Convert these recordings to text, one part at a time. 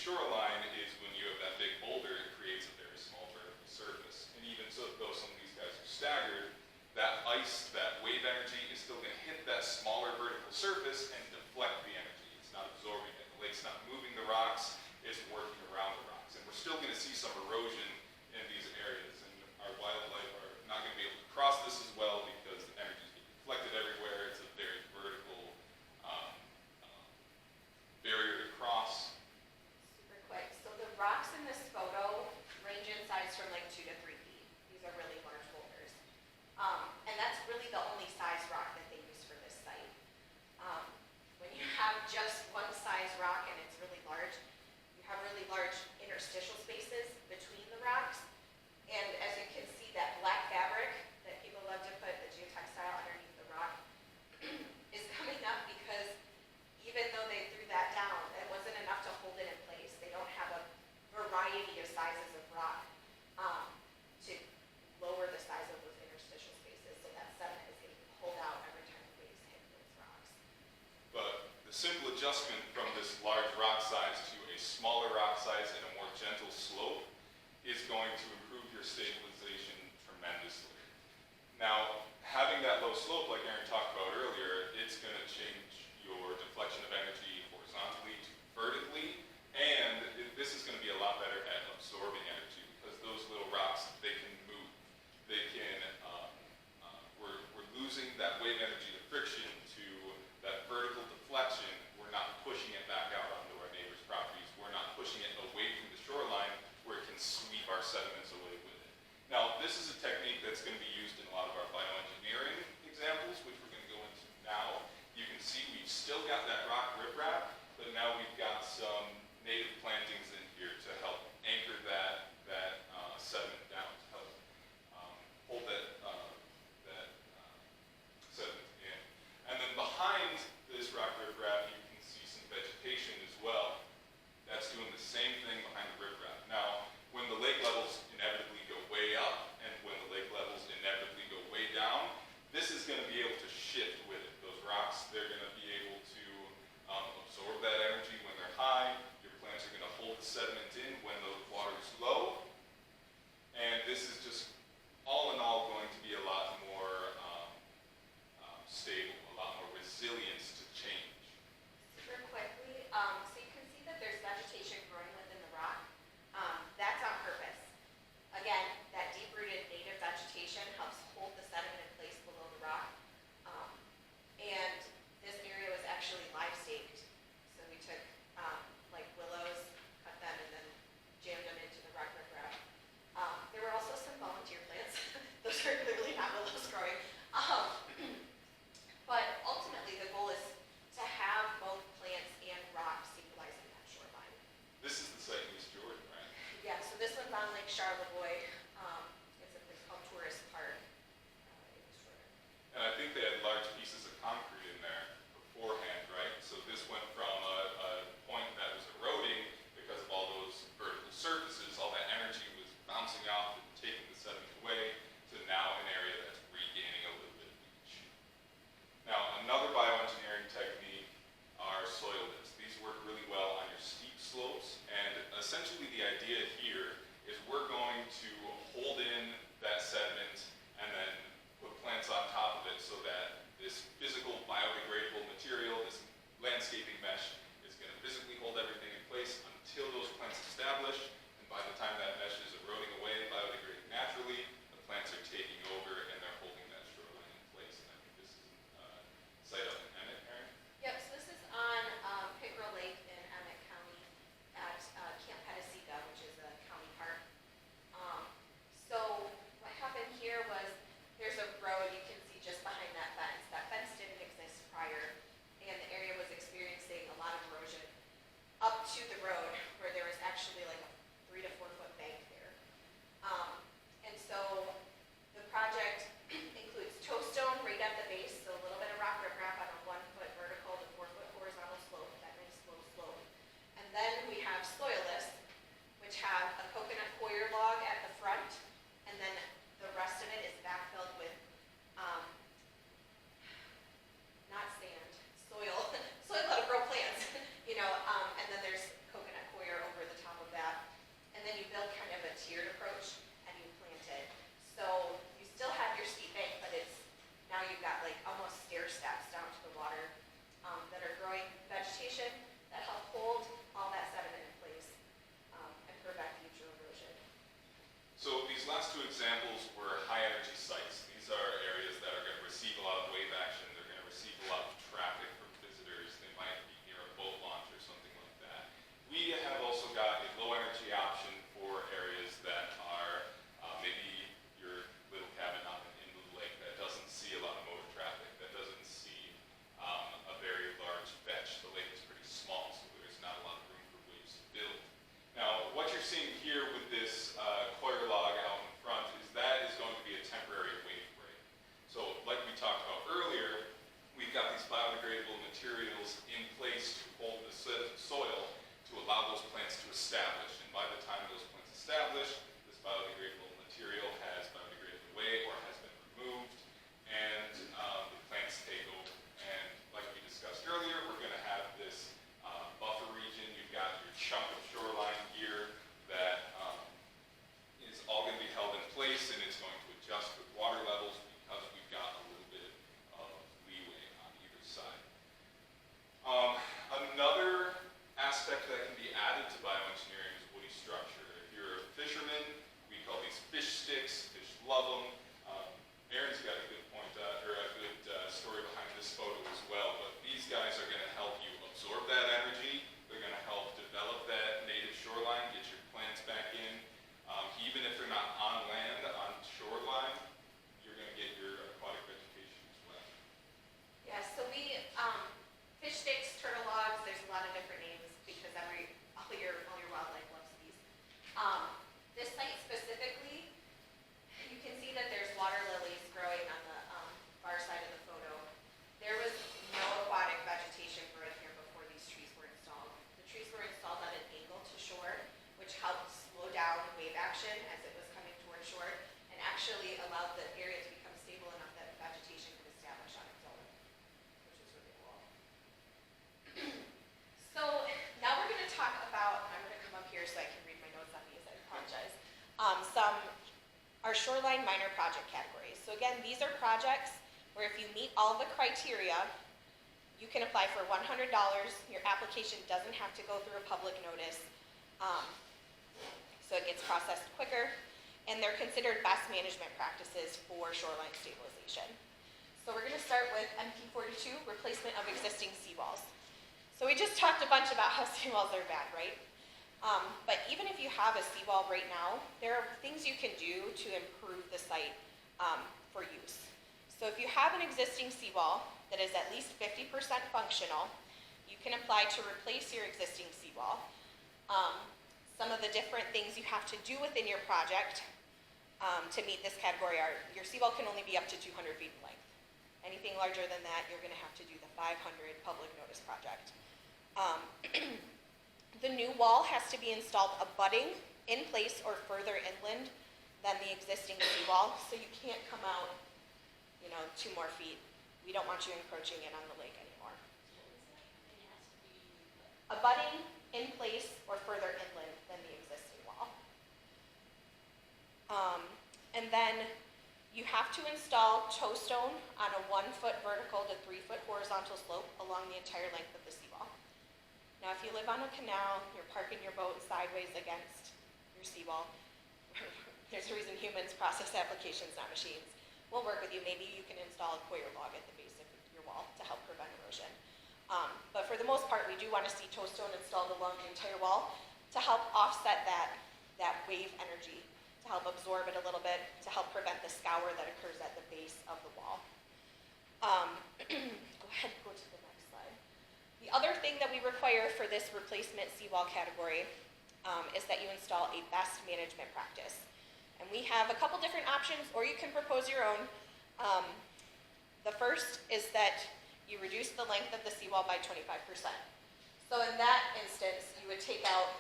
shoreline is when you have that big boulder, it creates a very small vertical surface. And even so, though some of these guys are staggered, that ice, that wave energy is still going to hit that smaller vertical surface and deflect the energy. It's not absorbing it. The lake's not moving the rocks, it's working around the rocks. And we're still going to see some erosion in these areas, and our wildlife are not going to be able to cross this as well because the energy is being deflected everywhere. It's a very vertical barrier to cross. Super quick. So the rocks in this photo range in size from like 2 to 3 feet. These are really large boulders. And that's really the only size rock that they use for this site. When you have just one size rock and it's really large, you have really large interstitial spaces between the rocks. And as you can see, that black fabric that people love to put the geotextile underneath the rock is coming up because even though they threw that down, it wasn't enough to hold it in place. They don't have a variety of sizes of rock to lower the size of those interstitial spaces, so that sediment is getting pulled out every time the waves hit those rocks. But the simple adjustment from this large rock size to a smaller rock size and a more gentle slope is going to improve your stabilization tremendously. Now, having that low slope, like Aaron talked about earlier, it's going to change your deflection of energy horizontally to vertically, and this is going to be a lot better at absorbing energy because those little rocks, they can move. They can, we're losing that wave energy, the friction, to that vertical deflection. We're not pushing it back out onto our neighbors' properties. We're not pushing it away from the shoreline where it can sweep our sediments away with it. Now, this is a technique that's going to be used in a lot of our bioengineering examples, which we're going to go into now. You can see we've still got that rock establish. And by the time those plants establish, this biodegradable material has biodegraded away or has been removed, and the plants take over. And like we discussed earlier, we're going to have this buffer region. You've got your chunk of shoreline here that is all going to be held in place, and it's going to adjust with water levels because we've got a little bit of leeway on either side. Another aspect that can be added to bioengineering is woody structure. If you're a fisherman, we call these fish sticks. Fish love them. Aaron's got a good point, or a good story behind this photo as well. But these guys are going to help you absorb that energy. They're going to help develop that native shoreline, get your plants back in. Even if they're not on land, on shoreline, you're going to get your aquatic vegetation as well. Yeah, so we, fish sticks, turtle logs, there's a lot of different names because all your wildlife loves these. This site specifically, you can see that there's water lilies growing on the far side of the photo. There was no aquatic vegetation growing here before these trees were installed. The trees were installed at an angle to shore, which helped slow down wave action as it was coming toward shore, and actually allowed the area to become stable enough that vegetation could establish on its own, which is really cool. So now we're going to talk about, I'm going to come up here so I can read my notes on these, I apologize, our shoreline minor project categories. So again, these are projects where if you meet all the criteria, you can apply for $100. Your application doesn't have to go through a public notice, so it gets processed quicker, and they're considered best management practices for shoreline stabilization. So we're going to start with MP42, replacement of existing seawalls. So we just talked a bunch about how seawalls are bad, right? But even if you have a seawall right now, there are things you can do to improve the site for use. So if you have an existing seawall that is at least 50% functional, you can apply to replace your existing seawall. Some of the different things you have to do within your project to meet this category are, your seawall can only be up to 200 feet in length. Anything larger than that, you're going to have to do the 500 public notice project. The new wall has to be installed abutting, in place, or further inland than the existing seawall, so you can't come out, 2 more feet. We don't want you encroaching in on the lake anymore. Abutting, in place, or further inland than the existing wall. And then you have to install toe stone on a 1-foot vertical to 3-foot horizontal slope along the entire length of the seawall. Now, if you live on a canal, you're parking your boat sideways against your seawall. There's a reason humans process applications, not machines. We'll work with you. Maybe you can install a coir log at the base of your wall to help prevent erosion. But for the most part, we do want to see toe stone installed along the entire wall to help offset that wave energy, to help absorb it a little bit, to help prevent the scour that occurs at the base of the wall. Go ahead and go to the next slide. The other thing that we require for this replacement seawall category is that you install a best management practice. And we have a couple different options, or you can propose your own. The first is that you reduce the length of the seawall by 25%. So in that instance, you would take out,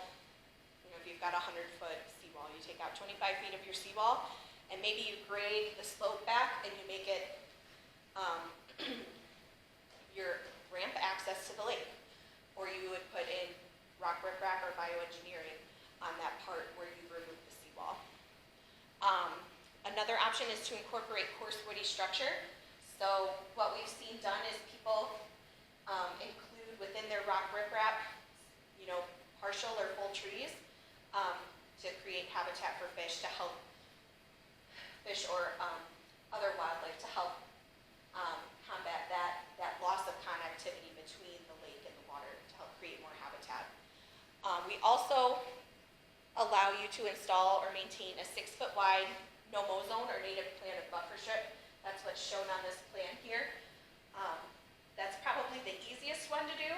if you've got a 100-foot seawall, you take out 25 feet of your seawall, and maybe you grade the slope back and you make it your ramp access to the lake. Or you would put in rock riprap or bioengineering on that part where you remove the seawall. Another option is to incorporate coarse woody structure. So what we've seen done is people include within their rock riprap, partial or full trees to create habitat for fish, to help fish or other wildlife, to help combat that loss of connectivity between the lake and the water, to help create more habitat. We also allow you to install or maintain a 6-foot wide no-mow zone or native planted buffer strip. That's what's shown on this plan here. That's probably the easiest one to do.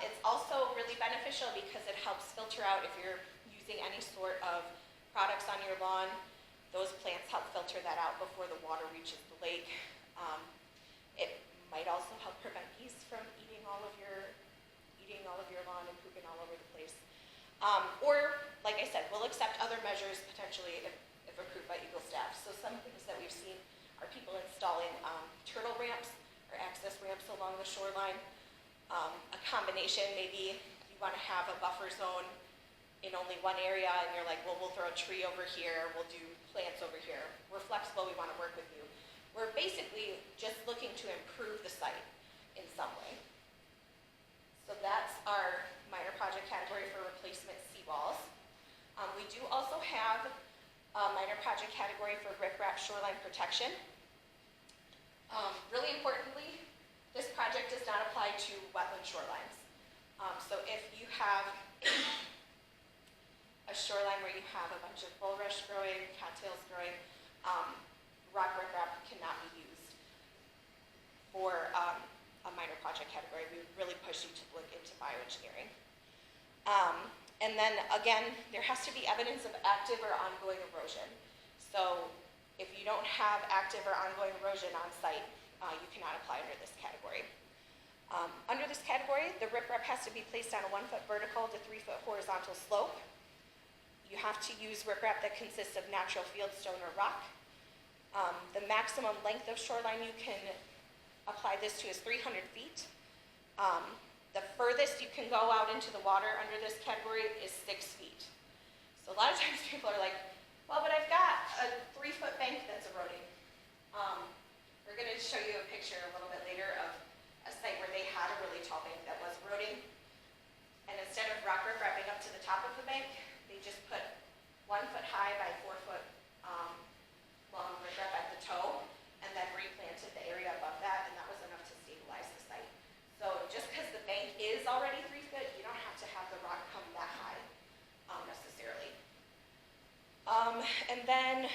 It's also really beneficial because it helps filter out if you're using any sort of products on your lawn. Those plants help filter that out before the water reaches the lake. It might also help prevent bees from eating all of your lawn and pooping all over the place. Or, like I said, we'll accept other measures potentially if approved by EGLE staff. So some things that we've seen are people installing turtle ramps or access ramps along the shoreline. A combination, maybe you want to have a buffer zone in only one area and you're like, well, we'll throw a tree over here, we'll do plants over here. We're flexible, we want to work with you. We're basically just looking to improve the site in some way. So that's our minor project category for replacement seawalls. We do also have a minor project category for riprap shoreline protection. Really importantly, this project does not apply to wetland shorelines. So if you have a shoreline where you have a bunch of bulrush growing, cattails growing, rock riprap cannot be used for a minor project category. We would really push you to look into bioengineering. And then again, there has to be evidence of active or ongoing erosion. So if you don't have active or ongoing erosion on site, you cannot apply under this category. Under this category, the riprap has to be placed on a 1-foot vertical to 3-foot horizontal slope. You have to use riprap that consists of natural fieldstone or rock. The maximum length of shoreline you can apply this to is 300 feet. The furthest you can go out into the water under this category is 6 feet. So a lot of times people are like, well, but I've got a 3-foot bank that's eroding. We're going to show you a picture a little bit later of a site where they had a really tall bank that was eroding. And instead of rock riprapping up to the top of the bank, they just put 1 foot high by 4 foot long riprap at the toe, and then replanted the area above that, and that was enough to stabilize the site. So just because the bank is already 3 foot, you don't have to have the rock come that high necessarily. And then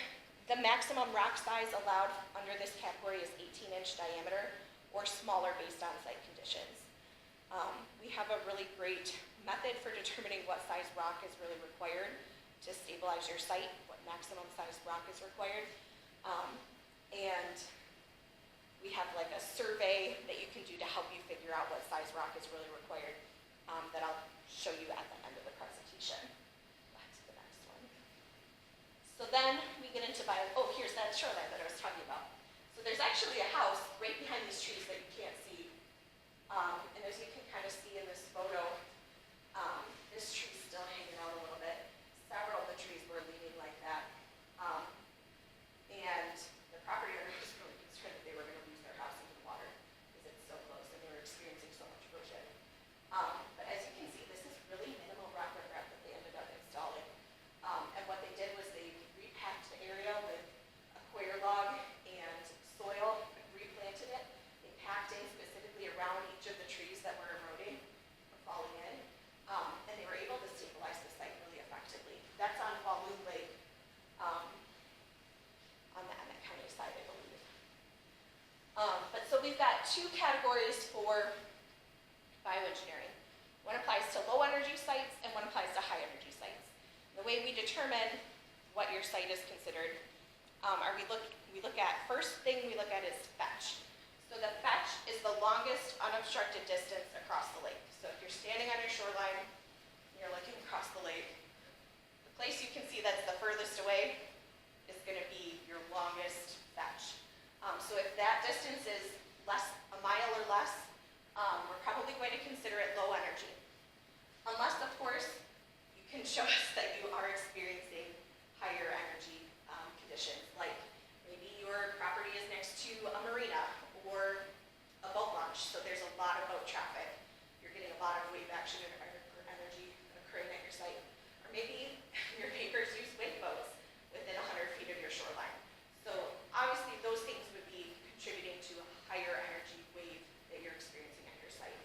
the maximum rock size allowed under this category is 18-inch diameter or smaller based on site conditions. We have a really great method for determining what size rock is really required to stabilize your site, what maximum size rock is required. And we have like a survey that you can do to help you figure out what size rock is really required that I'll show you at the end of the presentation. Back to the next one. So then we get into here's that shoreline that I was talking about. So there's actually a house right behind these trees that you can't see. And as you can kind of see in this photo, this tree's still hanging out a little bit. Several of the trees were leaning like that. And the property owner was really concerned that they were going to lose their house into the water because it's so close and they were experiencing so much erosion. But as you can see, this is really minimal rock riprap that they ended up installing. And what they did was they repacked the area with a coir log and soil, replanted it. They packed in specifically around each of the trees that were eroding or falling in. And they were able to stabilize the site really effectively. That's on Walloon Lake, on the Emmett County side, I believe. But so we've got 2 categories for bioengineering. One applies to low energy sites and one applies to high energy sites. The way we determine what your site is considered, we look at, first thing we look at is fetch. So the fetch is the longest unobstructed distance across the lake. So if you're standing on your shoreline, you're looking across the lake, the place you can see that's the furthest away is going to be your longest fetch. So if that distance is a mile or less, we're probably going to consider it low energy. Unless, of course, you can show us that you are experiencing higher energy conditions, like maybe your property is next to a marina or a boat launch, so there's a lot of boat traffic. You're getting a lot of wave action or energy occurring at your site. Or maybe your neighbors use wake boats within 100 feet of your shoreline. So obviously those things would be contributing to a higher energy wave that you're experiencing at your site.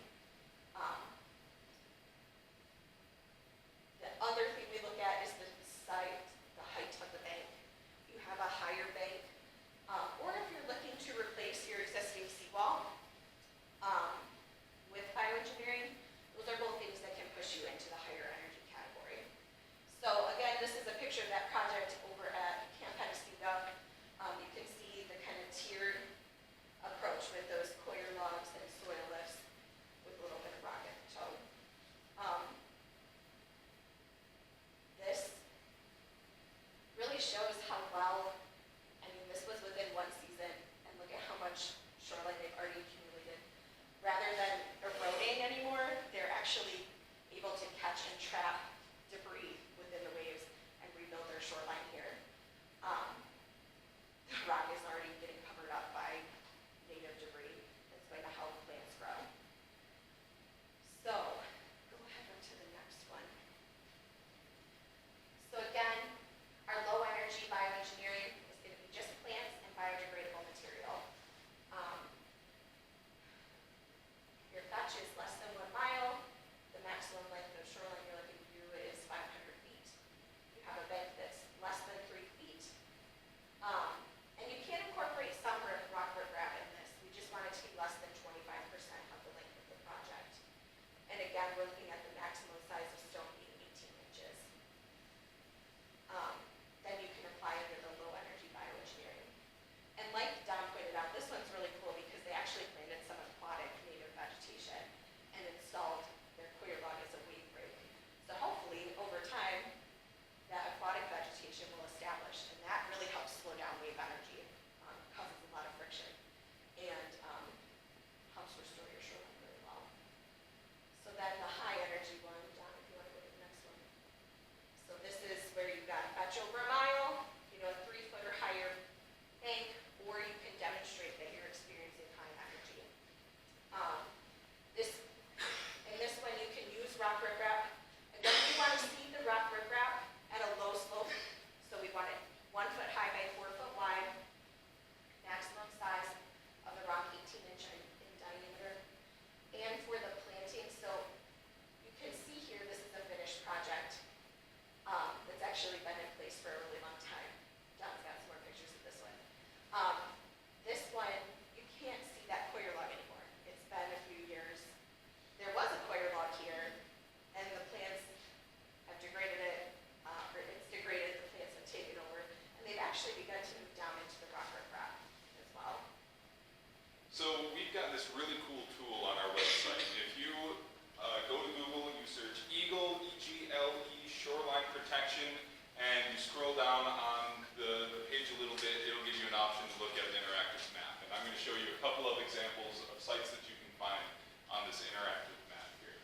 protection, and you scroll down on the page a little bit, it'll give you an option to look at an interactive map. And I'm going to show you a couple of examples of sites that you can find on this interactive map here.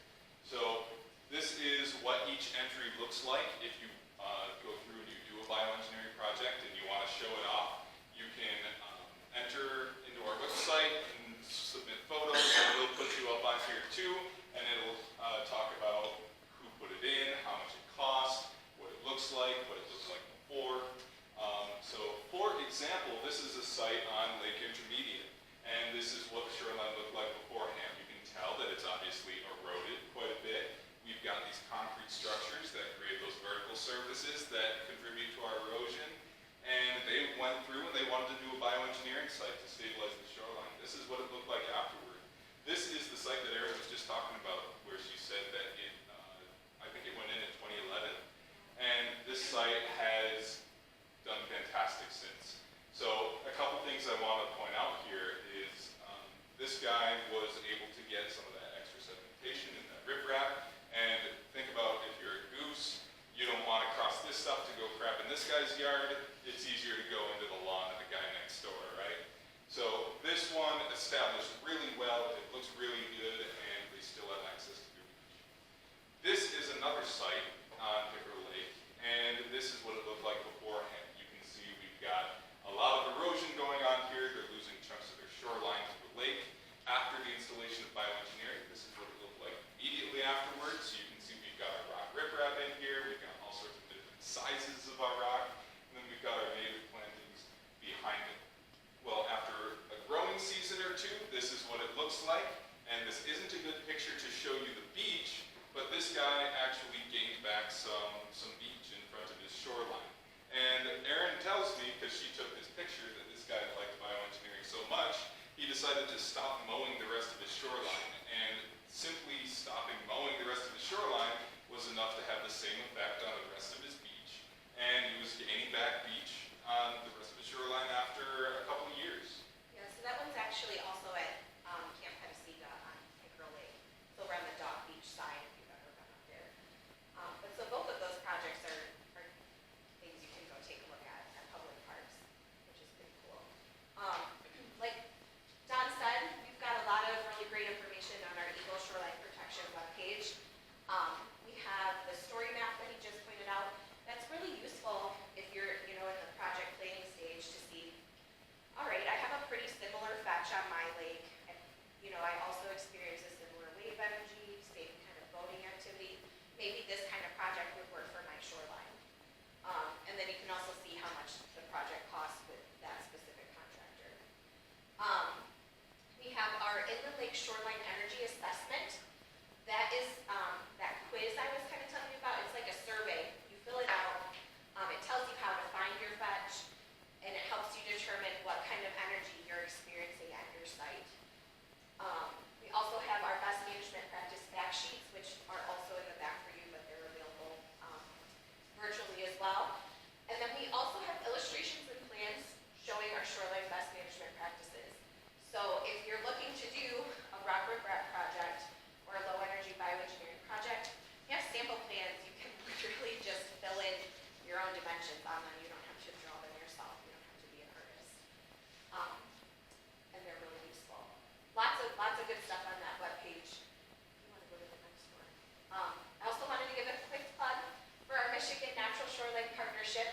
So this is what each entry looks like if you go through and you do a bioengineering project and you want to show it off. You can enter into our website and submit photos, and it'll put you up on here too, and it'll talk about who put it in, how much it cost, what it looks like before. So for example, this is a site on Lake Intermediate, and this is what the shoreline looked like beforehand. You can tell that it's obviously eroded quite a bit. We've got these concrete structures that create those vertical surfaces that contribute to our erosion, and they went through and they wanted to do a bioengineering site to stabilize the shoreline. This is what it looked like afterward. This is the site that Erin was just talking about, where she said that it, I think it went in 2011, and this site has done fantastic since. So a couple things I want to point out here is this guy was able to get some of that extra sedimentation in that riprap, and think about if you're a goose, you don't want to cross this stuff to go crap in this guy's yard. It's easier to go into the lawn of the guy next door, right? So this one established really well, it looks really good, and they still have access to the beach. This is another site on Pickerel Lake, and this is what it looked like beforehand. You can see we've got a lot of erosion going on here. They're losing chunks of their shoreline to the lake. After the installation of bioengineering, this is what it looked like immediately afterwards. You can see we've got our rock riprap in here. We've got all sorts of different sizes of our rock, and then we've got our native plantings behind it. Well, after a growing season or two, this is what it looks like, and this isn't a good picture to show you the beach, but this guy actually gained back some beach in front of his shoreline. And Erin tells me, because she took this picture, that this guy liked bioengineering so much, he decided to stop mowing the rest of his shoreline. And simply stopping mowing the rest of his shoreline was enough to have the same effect on the rest of his beach. And he was gaining back beach on the rest of his shoreline after a couple of years. Yeah, so that one's actually also at Camp Petasiga on Pickerel Lake. So we're on the Dog Beach side, if you've ever been up there. But so both of those projects are things you can go take a look at public parks, which is pretty cool. Like Don said, we've got a lot of really great information on our EGLE Shoreline Protection webpage. We have the story map that he just pointed out. That's really useful if you're, in the project planning stage to see, all right, I have a pretty similar fetch on my lake. And, I also experience a similar wave energy, same kind of boating activity. Maybe this kind of project would work for my shoreline. And then you can also see how much the project costs with that specific contractor. We have our Inland Lake Shoreline Energy Assessment. That is that quiz I was kind of telling you about. It's like a survey. You fill it out. It tells you how to find your fetch, and it helps you determine what kind of energy you're experiencing at your site. We also have our best management practice fact sheets, which are also in the back for you, but they're available virtually as well. And then we also have illustrations and plans showing our shoreline best management practices. So if you're looking to do a rock riprap project or a low energy bioengineering project, you have sample plans. You can literally just fill in your own dimensions on them. You don't have to draw them yourself. You don't have to be an artist. And they're really useful. Lots of good stuff on that webpage. You want to go to the next one. I also wanted to give a quick plug for our Michigan Natural Shoreline Partnership.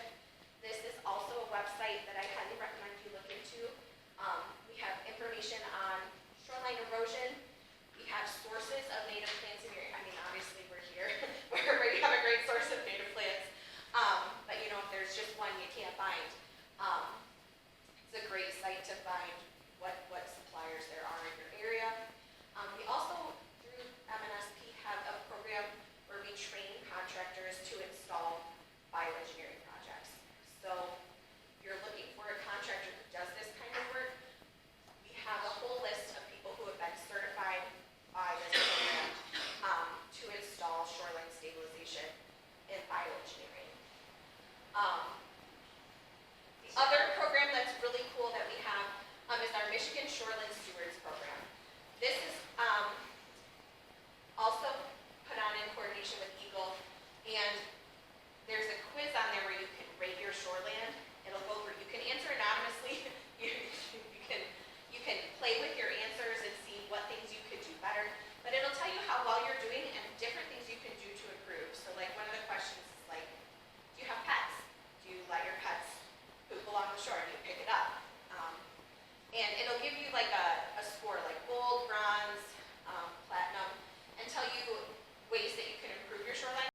This is also a website that I highly recommend you look into. We have information on shoreline erosion. We have sources of native plants in your, obviously we're here, where we have a great source of native plants. But if there's just one you can't find, it's a great site to find what suppliers there are in your area. We also, through MNSP, have a program where we train contractors to install bioengineering projects. So if you're looking for a contractor who does this kind of work, we have a whole list of people who have been certified by this program to install shoreline stabilization in bioengineering. The other program that's really cool that we have is our Michigan Shoreline Stewards Program. This is also put on in coordination with EGLE, and there's a quiz on there where you can rate your shoreland. It'll go through, you can answer anonymously, you can play with your answers,